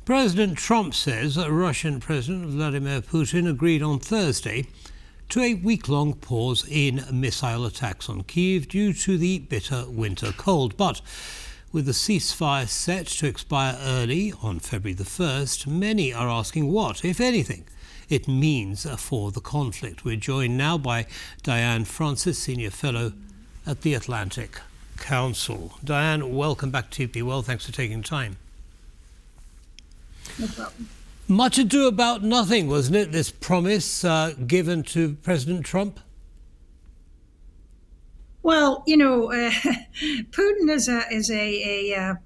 President Trump says that Russian President Vladimir Putin agreed on Thursday to a week-long pause in missile attacks on Kyiv due to the bitter winter cold. But with the ceasefire set to expire early on February the 1st, many are asking what, if anything, it means for the conflict. We're joined now by Diane Francis, Senior Fellow at the Atlantic Council. Diane, welcome back to TP Well. Thanks for taking time. No problem. Much ado about nothing, wasn't it, this promise given to President Trump? Well, Putin is a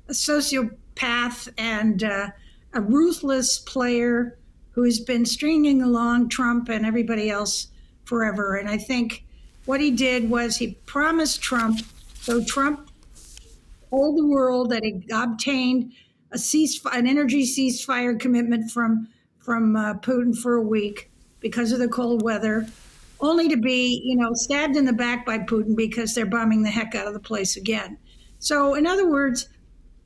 sociopath and a ruthless player who has been stringing along Trump and everybody else forever. And I think what he did was he promised Trump, so Trump told the world that he obtained an energy ceasefire commitment from Putin for a week because of the cold weather, only to be, stabbed in the back by Putin because they're bombing the heck out of the place again. So, in other words,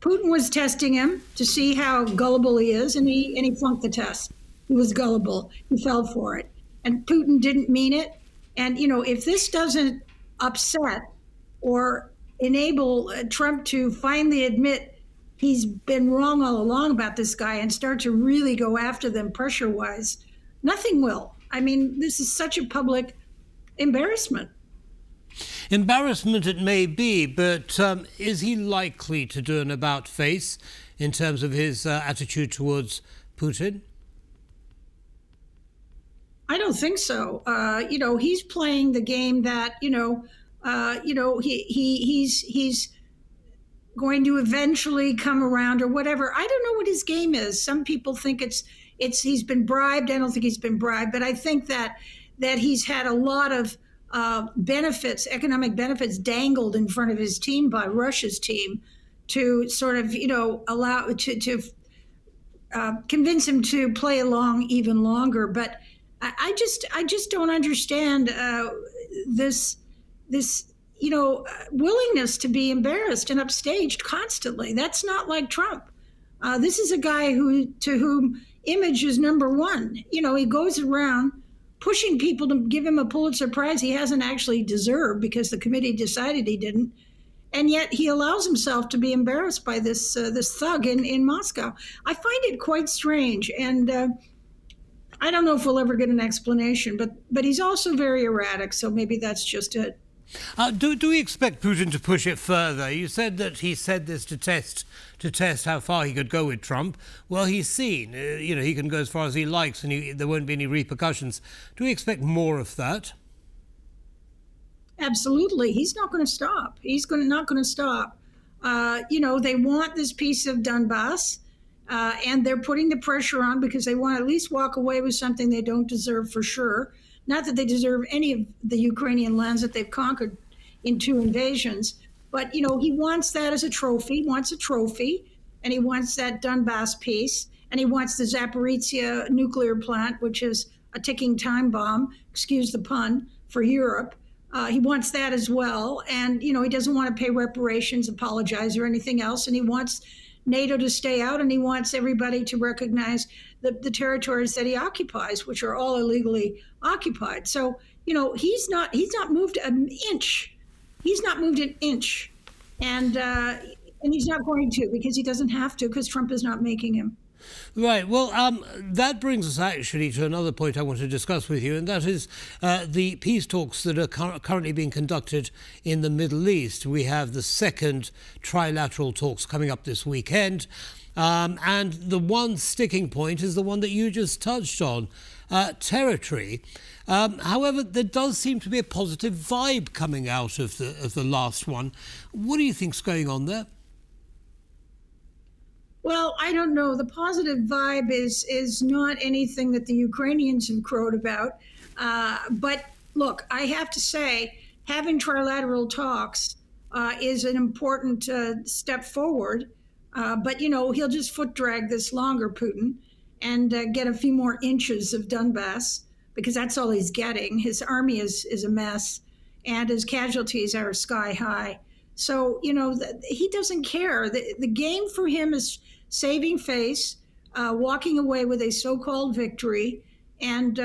Putin was testing him to see how gullible he is, and he flunked the test. He was gullible. He fell for it. And Putin didn't mean it. And, if this doesn't upset or enable Trump to finally admit he's been wrong all along about this guy and start to really go after them pressure-wise, nothing will. I mean, this is such a public embarrassment. Embarrassment it may be, but is he likely to do an about-face in terms of his attitude towards Putin? I don't think so. He's playing the game that, he's going to eventually come around or whatever. I don't know what his game is. Some people think it's he's been bribed. I don't think he's been bribed, but I think that he's had a lot of benefits, economic benefits, dangled in front of his team by Russia's team to sort of allow to convince him to play along even longer. But I just don't understand this willingness to be embarrassed and upstaged constantly. That's not like Trump. This is a guy to whom image is number one. He goes around pushing people to give him a Pulitzer Prize he hasn't actually deserved because the committee decided he didn't. And yet he allows himself to be embarrassed by this thug in Moscow. I find it quite strange. And I don't know if we'll ever get an explanation, but he's also very erratic. So maybe that's just it. Do we expect Putin to push it further? You said that he said this to test how far he could go with Trump. Well, he's seen, he can go as far as he likes and there won't be any repercussions. Do we expect more of that? Absolutely. He's not going to stop. Not going to stop. They want this piece of Donbass, and they're putting the pressure on because they want to at least walk away with something they don't deserve for sure. Not that they deserve any of the Ukrainian lands that they've conquered in 2 invasions, but, he wants that as a trophy. He wants a trophy, and he wants that Donbass piece, and he wants the Zaporizhia nuclear plant, which is a ticking time bomb, excuse the pun, for Europe. He wants that as well, and, he doesn't want to pay reparations, apologize, or anything else, and he wants NATO to stay out, and he wants everybody to recognize the territories that he occupies, which are all illegally occupied. So, he's not moved an inch. He's not moved an inch. And he's not going to because he doesn't have to because Trump is not making him. Right. Well, that brings us actually to another point I want to discuss with you, and that is the peace talks that are currently being conducted in the Middle East. We have the second trilateral talks coming up this weekend, and the one sticking point is the one that you just touched on, territory. However, there does seem to be a positive vibe coming out of the last one. What do you think's going on there? Well, I don't know. The positive vibe is not anything that the Ukrainians have crowed about. But look, I have to say, having trilateral talks is an important step forward. But, he'll just foot drag this longer, Putin, and get a few more inches of Donbass, because that's all he's getting. His army is a mess, and his casualties are sky high. So, he doesn't care. The game for him is saving face, walking away with a so-called victory and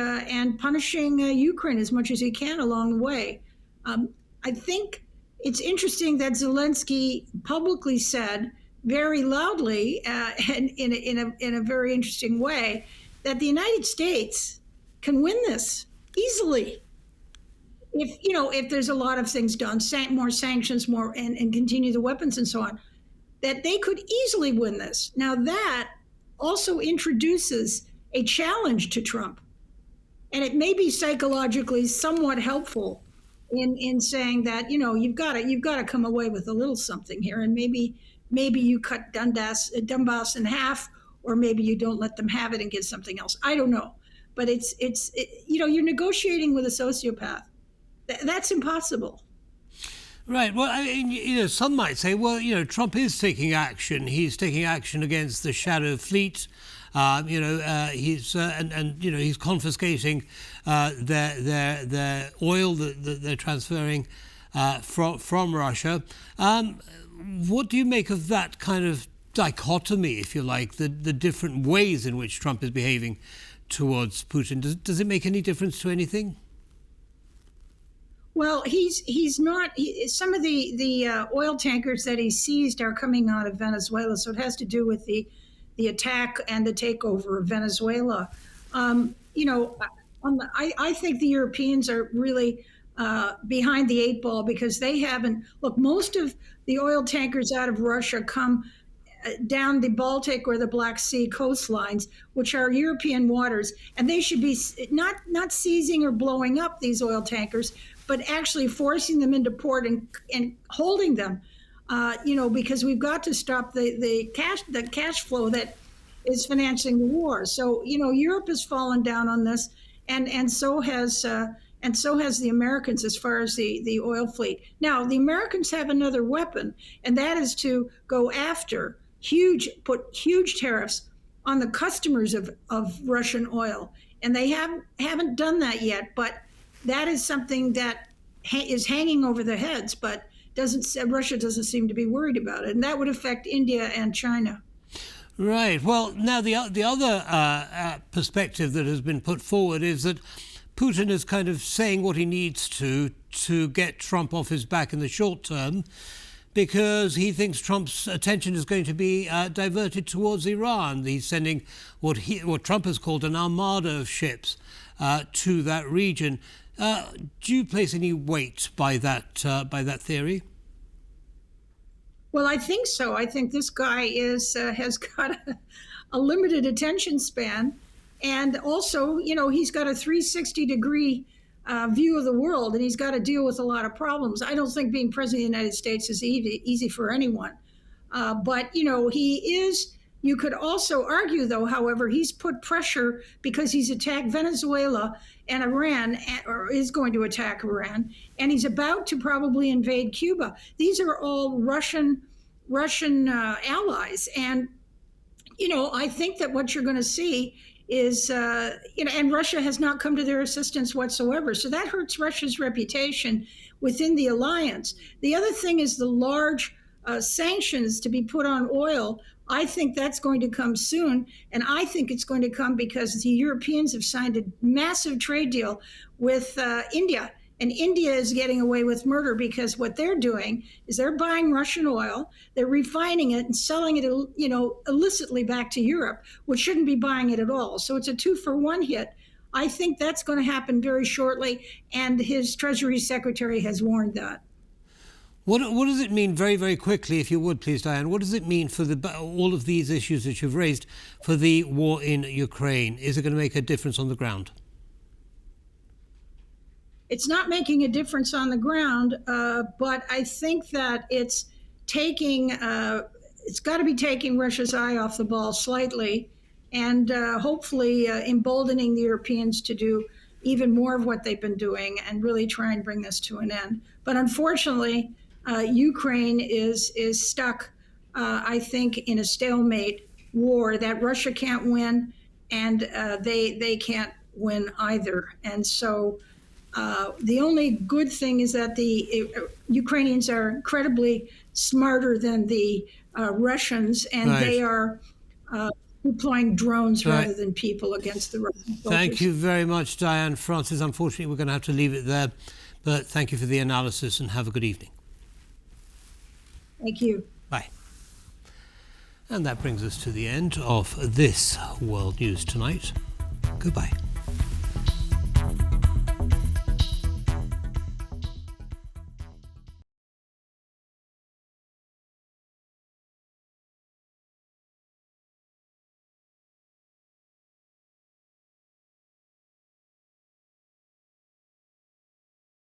punishing Ukraine as much as he can along the way. I think it's interesting that Zelensky publicly said very loudly and in a very interesting way that the United States can win this easily if there's a lot of things done, more sanctions, more and continue the weapons and so on, that they could easily win this. Now that also introduces a challenge to Trump, and it may be psychologically somewhat helpful in saying that you've got to come away with a little something here, and maybe you cut Donbass in half, or maybe you don't let them have it and get something else. I don't know, but it's you're negotiating with a sociopath. That's impossible. Right. Well, I mean, some might say, well, Trump is taking action. He's taking action against the Shadow Fleet. He's he's confiscating their oil that they're transferring from Russia. What do you make of that kind of dichotomy, if you like, the different ways in which Trump is behaving towards Putin? Does it make any difference to anything? Well, he's not. Some of the oil tankers that he seized are coming out of Venezuela, so it has to do with the attack and the takeover of Venezuela. I think the Europeans are really behind the eight ball because they haven't. Look, most of the oil tankers out of Russia come down the Baltic or the Black Sea coastlines, which are European waters, and they should be not seizing or blowing up these oil tankers, but actually forcing them into port and holding them, because we've got to stop the cash flow that is financing the war. So Europe has fallen down on this, and so has the Americans as far as the oil fleet. Now the Americans have another weapon, and that is to go after put huge tariffs on the customers of Russian oil, and they haven't done that yet, but that is something that is hanging over their heads, but Russia doesn't seem to be worried about it, and that would affect India and China. Right. Well, now the other perspective that has been put forward is that Putin is kind of saying what he needs to get Trump off his back in the short term, because he thinks Trump's attention is going to be diverted towards Iran. He's sending what Trump has called an armada of ships to that region. Do you place any weight by that theory? Well, I think so. I think this guy has got a limited attention span, and also, he's got a 360-degree view of the world, and he's got to deal with a lot of problems. I don't think being president of the United States is easy for anyone, but he is. You could also argue, though, however, he's put pressure because he's attacked Venezuela and Iran, or is going to attack Iran, and he's about to probably invade Cuba. These are all Russian allies, and I think that what you're going to see is, and Russia has not come to their assistance whatsoever. So that hurts Russia's reputation within the alliance. The other thing is the large sanctions to be put on oil. I think that's going to come soon, and I think it's going to come because the Europeans have signed a massive trade deal with India, and India is getting away with murder because what they're doing is they're buying Russian oil, they're refining it and selling it, illicitly back to Europe, which shouldn't be buying it at all. So it's a 2-for-1 hit. I think that's going to happen very shortly, and his Treasury Secretary has warned that. What does it mean, very, very quickly, if you would, please, Diane, what does it mean for all of these issues that you've raised for the war in Ukraine? Is it going to make a difference on the ground? It's not making a difference on the ground, but I think that it's got to be taking Russia's eye off the ball slightly, and hopefully emboldening the Europeans to do even more of what they've been doing and really try and bring this to an end. But unfortunately, Ukraine is stuck, I think, in a stalemate war that Russia can't win, and they can't win either. And so the only good thing is that the Ukrainians are incredibly smarter than the Russians, and right. They are deploying drones Right. rather than people against the Russian soldiers. Thank you very much, Diane Francis. Unfortunately, we're going to have to leave it there, but thank you for the analysis and have a good evening. Thank you. Bye. And that brings us to the end of this World News Tonight. Goodbye.